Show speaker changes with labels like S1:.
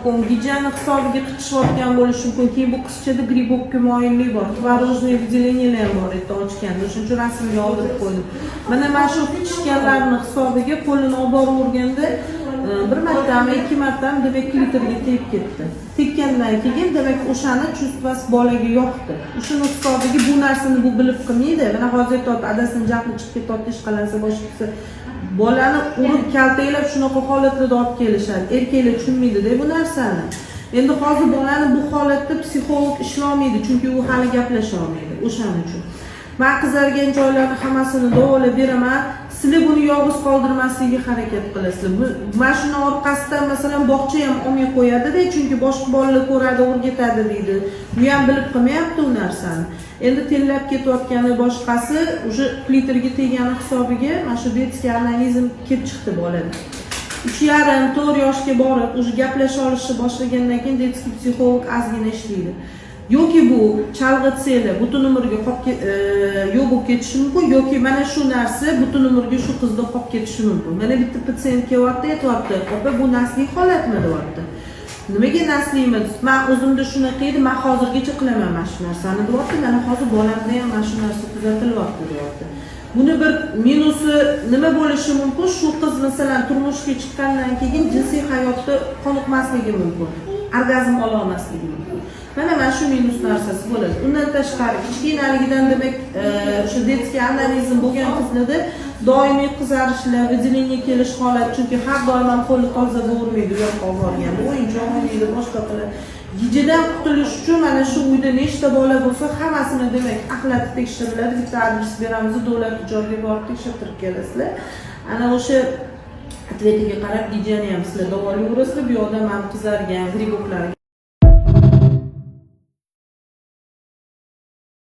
S1: mumkin, gijani hisobiga qichishayotgan bo'lishi mumkin. Keyin bu qizchada gribokka moyillik bor, tvorojniy выделениyalar ham bor edi ochganda. O'shuning uchun rasmga oldirib qo'ydim. Mana shu qichishganlarning hisobiga qo'lini olib borganda bir martami, ikki martami demak klitorga tegib ketdi. Tekkandan keyin demak o'shani chustvasi bolaga yoqdi. O'shuning hisobiga bu narsani bu bilib qilmaydi. Mana hozir adasini jahli chiqib ketyapti, ish qalansa boshqasi bolani urib kaltaklab shunaqa holatlarda olib kelishadi. Erkaklar tushunmaydi-da bu narsani. Endi hozir bolani bu holatda psixolog ishlamaydi, chunki u hali gaplasha olmaydi. O'shaning uchun men qizargan joylarni hammasini davolab beraman. Sizlar buni yolg'iz qoldirmaslikka harakat qilasizlar. Mashina orqasidan masalan bog'cha ham olmay qo'yadi-da, chunki boshqa bolalar ko'radi, o'rgatadi deydi. Bu ham bilib qilmayapti u narsani. Endi tellab ketayotgani boshqasi, o'sha klitorga tegani hisobiga mana shu detskiy analizm kelib chiqdi bolada. 3,5-4 yoshga borib, o'sha gaplasha olishni boshlagandan keyin detskiy psixolog ozgina ishlaydi. Yoki bu chalg'itseli butun umrga yo'q bo'lib ketishi mumkin, yoki mana shu narsa butun umrga shu qizda qolib ketishi mumkin. Mana bitta patsient kelyapti, aytyapti, "Opa, bu nasliy holatmi?" deyapti. Nimaga nasliymi? Men o'zimda shunaqa edi, men hozirgacha qilaman mana shu narsani deyapti. Mana hozir bolamda ham mana shu narsa kuzatilyapti deyapti. Buni bir minusi nima bo'lishi mumkin? Shu qiz masalan turmushga chiqqandan keyin jinsiy hayotda qoniqmasligi mumkin. Orgazm ola olmasligi mumkin. Mana shu minus narsasi bo'ladi. Undan tashqari kichkinaligidan demak o'sha detskiy analizm bo'lgan qizlarda doimiy qizarishlar, выделение kelish holat, chunki har doim ham qo'li toza bo'lmaydi, yo'q borgan. O'yinchoq o'ynaydi, boshqa qiladi. Gijidan qutulish uchun mana shu uyda nechta bola bo'lsa, hammasini demak axlatib tekshiriladi. Bitta adres beramiz, davlat joyga borib tekshirtirib kelasizlar. Ana o'sha atletiga qarab gijani ham sizlar davolayverasizlar. Bu yoqda ham qizargan, griboklar